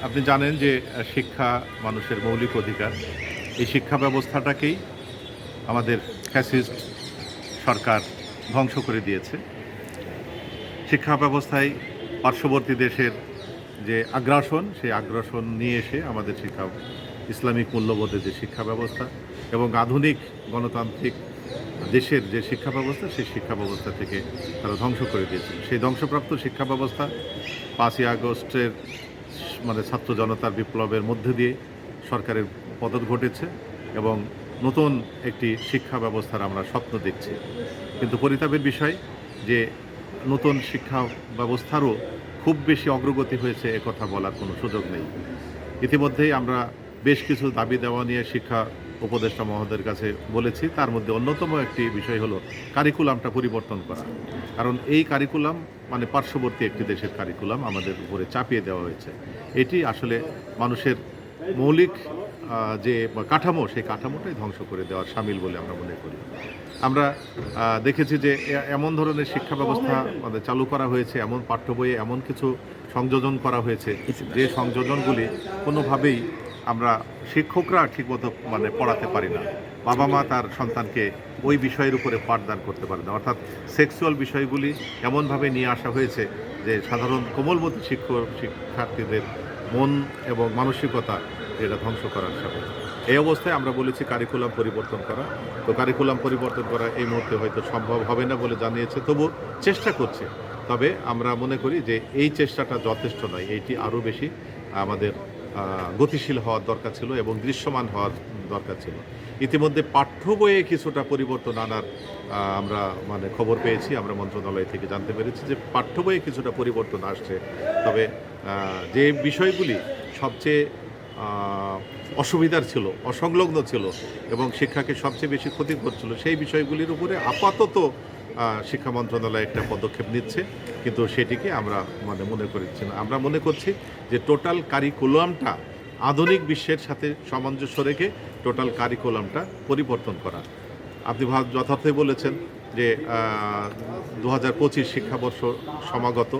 আপনি জানেন যে শিক্ষা মানুষের মৌলিক অধিকার। এই শিক্ষা ব্যবস্থাটাকেই আমাদের ফ্যাসিস্ট সরকার ধ্বংস করে দিয়েছে। শিক্ষা ব্যবস্থায় পার্শ্ববর্তী দেশের যে আগ্রাসন, সেই আগ্রাসন নিয়ে এসে আমাদের ইসলামিক মূল্যবোধের যে শিক্ষা ব্যবস্থা এবং আধুনিক গণতান্ত্রিক দেশের যে শিক্ষা ব্যবস্থা, সেই শিক্ষা ব্যবস্থা থেকে তারা ধ্বংস করে দিয়েছিল। সেই ধ্বংসপ্রাপ্ত শিক্ষা ব্যবস্থা 5ই আগস্টের ছাত্র জনতার বিপ্লবের মধ্যে দিয়ে সরকারের পতন ঘটেছে এবং নতুন একটি শিক্ষা ব্যবস্থার আমরা স্বপ্ন দেখছি। কিন্তু পরিতাপের বিষয় যে নতুন শিক্ষা ব্যবস্থারও খুব বেশি অগ্রগতি হয়েছে একথা বলার কোনো সুযোগ নেই। ইতিমধ্যেই আমরা বেশ কিছু দাবি দেওয়া নিয়ে শিক্ষা উপদেষ্টা মহোদয়ের কাছে বলেছি। তার মধ্যে অন্যতম একটি বিষয় হলো কারিকুলামটা পরিবর্তন করা। কারণ এই কারিকুলাম পার্শ্ববর্তী একটি দেশের কারিকুলাম আমাদের উপরে চাপিয়ে দেওয়া হয়েছে। এটি আসলে মানুষের মৌলিক যে কাঠামো, সেই কাঠামোটাই ধ্বংস করে দেওয়ার শামিল বলে আমরা মনে করি। আমরা দেখেছি যে এমন ধরনের শিক্ষা ব্যবস্থা চালু করা হয়েছে, এমন পাঠ্য বইয়ে এমন কিছু সংযোজন করা হয়েছে যে সংযোজনগুলি কোনোভাবেই আমরা শিক্ষকরা ঠিকমতো পড়াতে পারি না। বাবা মা তার সন্তানকে ওই বিষয়ের উপরে পাঠদান করতে পারে না। অর্থাৎ সেক্সুয়াল বিষয়গুলি এমনভাবে নিয়ে আসা হয়েছে যে সাধারণ কোমলমতি শিক্ষার্থীদের মন এবং মানসিকতা এটা ধ্বংস করার সাথে। এই অবস্থায় আমরা বলেছি কারিকুলাম পরিবর্তন করা। তো কারিকুলাম পরিবর্তন করা এই মুহূর্তে হয়তো সম্ভব হবে না বলে জানিয়েছে, তবু চেষ্টা করছে। তবে আমরা মনে করি যে এই চেষ্টাটা যথেষ্ট নয়, এইটি আরও বেশি আমাদের গতিশীল হওয়ার দরকার ছিল এবং দৃশ্যমান হওয়ার দরকার ছিল। ইতিমধ্যে পাঠ্য বইয়ে কিছুটা পরিবর্তন আনার আমরা খবর পেয়েছি, আমরা মন্ত্রণালয় থেকে জানতে পেরেছি যে পাঠ্য বইয়ে কিছুটা পরিবর্তন আসছে। তবে যে বিষয়গুলি সবচেয়ে অসুবিধার ছিল, অসংলগ্ন ছিল এবং শিক্ষাকে সবচেয়ে বেশি ক্ষতি করছিল, সেই বিষয়গুলির উপরে আপাতত শিক্ষা মন্ত্রণালয় একটা পদক্ষেপ নিচ্ছে, কিন্তু সেটিকে আমরা মনে করছি না। আমরা মনে করছি যে টোটাল কারিকুলামটা আধুনিক বিশ্বের সাথে সামঞ্জস্য রেখে টোটাল কারিকুলামটা পরিবর্তন করা। আপনি যথার্থই বলেছেন যে 2025 শিক্ষাবর্ষ সমাগত,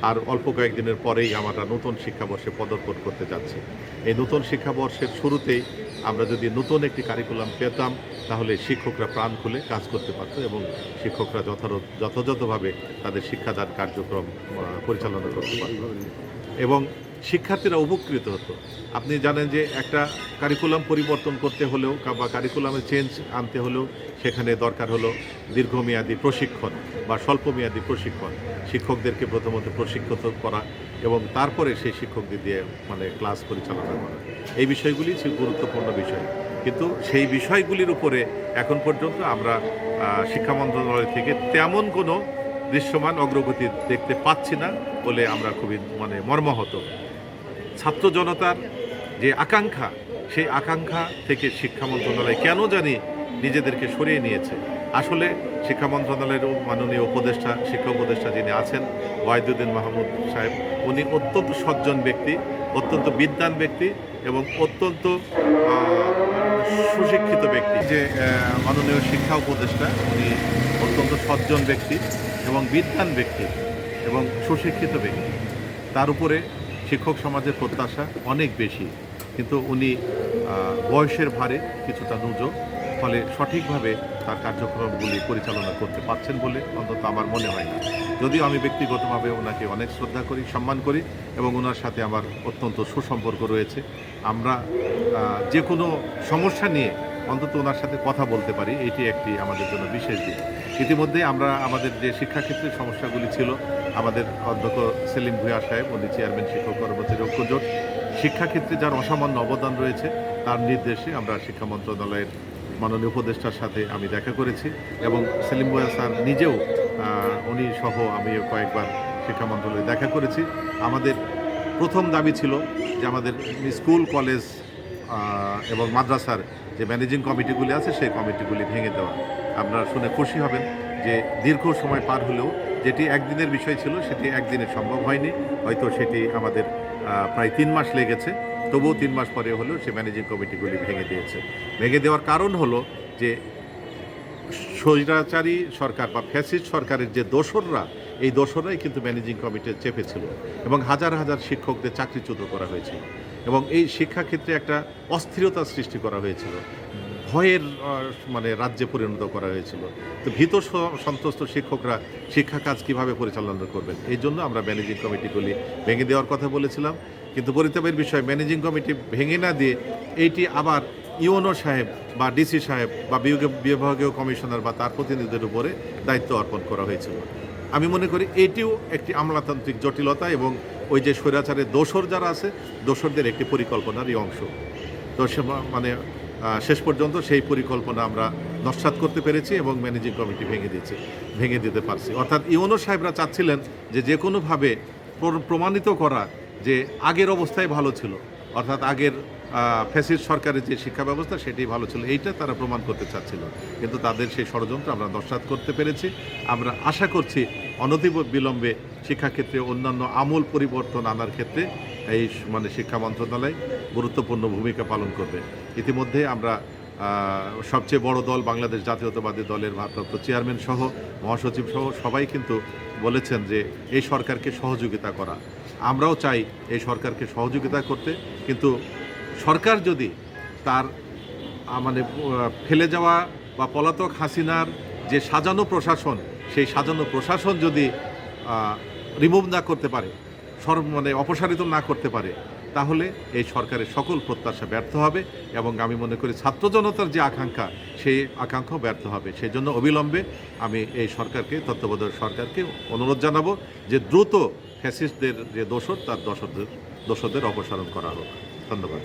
আর অল্প কয়েকদিনের পরেই আমরা নতুন শিক্ষাবর্ষে পদার্পণ করতে যাচ্ছি। এই নতুন শিক্ষাবর্ষের শুরুতেই আমরা যদি নতুন একটি কারিকুলাম পেতাম, তাহলে শিক্ষকরা প্রাণ খুলে কাজ করতে পারত এবং শিক্ষকরা যথাযথভাবে তাদের শিক্ষাদান কার্যক্রম পরিচালনা করতে পারত এবং শিক্ষার্থীরা উপকৃত হতো। আপনি জানেন যে একটা কারিকুলাম পরিবর্তন করতে হলেও বা কারিকুলামে চেঞ্জ আনতে হলেও সেখানে দরকার হলো দীর্ঘমেয়াদী প্রশিক্ষণ বা স্বল্পমেয়াদী প্রশিক্ষণ। শিক্ষকদেরকে প্রথমত প্রশিক্ষিত করা এবং তারপরে সেই শিক্ষকদের দিয়ে ক্লাস পরিচালনা করা। এই বিষয়গুলি ছিল গুরুত্বপূর্ণ বিষয়, কিন্তু সেই বিষয়গুলির উপরে এখন পর্যন্ত আমরা শিক্ষা মন্ত্রণালয় থেকে তেমন কোনো দৃশ্যমান অগ্রগতি দেখতে পাচ্ছি না বলে আমরা খুবই মর্মাহত। ছাত্র জনতার যে আকাঙ্ক্ষা, সেই আকাঙ্ক্ষা থেকে শিক্ষা মন্ত্রণালয় কেন জানি নিজেদেরকে সরিয়ে নিয়েছে। আসলে শিক্ষা মন্ত্রণালয়ের মাননীয় উপদেষ্টা, শিক্ষা উপদেষ্টা যিনি আছেন ওয়াহিদুদ্দিন মাহমুদ সাহেব, উনি অত্যন্ত সজ্জন ব্যক্তি, অত্যন্ত বিদ্বান ব্যক্তি এবং অত্যন্ত সুশিক্ষিত ব্যক্তি। যে মাননীয় শিক্ষা উপদেষ্টা, উনি অত্যন্ত সজ্জন ব্যক্তি এবং বিদ্বান ব্যক্তি এবং সুশিক্ষিত ব্যক্তি। তার উপরে শিক্ষক সমাজের প্রত্যাশা অনেক বেশি, কিন্তু উনি বয়সের ভারে কিছুটা নুজো, ফলে সঠিকভাবে তার কার্যক্রমগুলি পরিচালনা করতে পারছেন বলে অন্তত আমার মনে হয় না। যদিও আমি ব্যক্তিগতভাবে ওনাকে অনেক শ্রদ্ধা করি, সম্মান করি এবং ওনার সাথে আমার অত্যন্ত সুসম্পর্ক রয়েছে। আমরা যে কোনো সমস্যা নিয়ে অন্তত ওনার সাথে কথা বলতে পারি, এটি একটি আমাদের জন্য বিশেষ দিক। ইতিমধ্যে আমরা আমাদের যে শিক্ষাক্ষেত্রের সমস্যাগুলি ছিল, আমাদের অধ্যক্ষ সেলিম ভূঁইয়া সাহেব, উনি চেয়ারম্যান শিক্ষক কর্মচারী ঐক্যজোট, শিক্ষাক্ষেত্রে যার অসামান্য অবদান রয়েছে তার নির্দেশে আমরা শিক্ষা মন্ত্রণালয়ের মাননীয় উপদেষ্টার সাথে আমি দেখা করেছি এবং সেলিম ভূঁইয়া স্যার নিজেও, উনি সহ আমিও কয়েকবার শিক্ষা মন্ত্রণালয়ে দেখা করেছি। আমাদের প্রথম দাবি ছিল যে আমাদের স্কুল, কলেজ এবং মাদ্রাসার যে ম্যানেজিং কমিটিগুলি আছে, সেই কমিটিগুলি ভেঙে দেওয়া। আপনারা শুনে খুশি হবেন যে দীর্ঘ সময় পার হলেও যেটি একদিনের বিষয় ছিল সেটি একদিনে সম্ভব হয়নি। হয়তো সেটি আমাদের প্রায় 3 মাস লেগেছে, তবুও 3 মাস পরে হলেও সে ম্যানেজিং কমিটিগুলি ভেঙে দিয়েছে। ভেঙে দেওয়ার কারণ হলো যে স্বৈরাচারী সরকার বা ফ্যাসিস্ট সরকারের যে দোসররা, এই দোসররাই কিন্তু ম্যানেজিং কমিটি চেপেছিল এবং হাজার হাজার শিক্ষকদের চাকরিচ্যুত করা হয়েছিল এবং এই শিক্ষাক্ষেত্রে একটা অস্থিরতা সৃষ্টি করা হয়েছিল, ভয়ের মানে রাজ্যে পরিণত করা হয়েছিল। তো ভীত সন্ত্রস্ত শিক্ষকরা শিক্ষা কাজ কীভাবে পরিচালনা করবেন, এই জন্য আমরা ম্যানেজিং কমিটিগুলি ভেঙে দেওয়ার কথা বলেছিলাম। কিন্তু পরিতাপের বিষয়, ম্যানেজিং কমিটি ভেঙে না দিয়ে এইটি আবার ইউনো সাহেব বা ডিসি সাহেব বা বিভাগীয় কমিশনার বা তার প্রতিনিধিদের উপরে দায়িত্ব অর্পণ করা হয়েছিল। আমি মনে করি এটিও একটি আমলাতান্ত্রিক জটিলতা এবং ওই যে স্বৈরাচারের দোসর যারা আছে, দোসরদের একটি পরিকল্পনারই অংশ। তো মানে শেষ পর্যন্ত সেই পরিকল্পনা আমরা নস্যাৎ করতে পেরেছি এবং ম্যানেজিং কমিটি ভেঙে দিতে পারছি। অর্থাৎ ইউনো সাহেবরা চাচ্ছিলেন যে কোনোভাবে প্রমাণিত করা যে আগের অবস্থায় ভালো ছিল, অর্থাৎ আগের ফ্যাসিস্ট সরকারের যে শিক্ষা ব্যবস্থা সেটি ভালো ছিল, এইটা তারা প্রমাণ করতে চাচ্ছিল। কিন্তু তাদের সেই ষড়যন্ত্র আমরা নস্যাৎ করতে পেরেছি। আমরা আশা করছি অনতি বিলম্বে শিক্ষাক্ষেত্রে অন্যান্য আমূল পরিবর্তন আনার ক্ষেত্রে এই মানে শিক্ষা মন্ত্রণালয় গুরুত্বপূর্ণ ভূমিকা পালন করবে। ইতিমধ্যে আমরা সবচেয়ে বড় দল বাংলাদেশ জাতীয়তাবাদী দলের ভারপ্রাপ্ত চেয়ারম্যান সহ মহাসচিব সহ সবাই কিন্তু বলেছেন যে এই সরকারকে সহযোগিতা করা। আমরাও চাই এই সরকারকে সহযোগিতা করতে, কিন্তু সরকার যদি তার মানে ফেলে যাওয়া বা পলাতক হাসিনার যে সাজানো প্রশাসন, সেই সাজানো প্রশাসন যদি রিমুভ না করতে পারে, মানে অপসারিত না করতে পারে, তাহলে এই সরকারের সকল প্রত্যাশা ব্যর্থ হবে এবং আমি মনে করি ছাত্র জনতার যে আকাঙ্ক্ষা, সেই আকাঙ্ক্ষাও ব্যর্থ হবে। সেই জন্য অবিলম্বে আমি এই সরকারকে, তত্ত্বাবধায়ক সরকারকে অনুরোধ জানাবো যে দ্রুত ফ্যাসিস্টদের যে দোসর, তার দোসরদের অপসারণ করা হোক। ধন্যবাদ।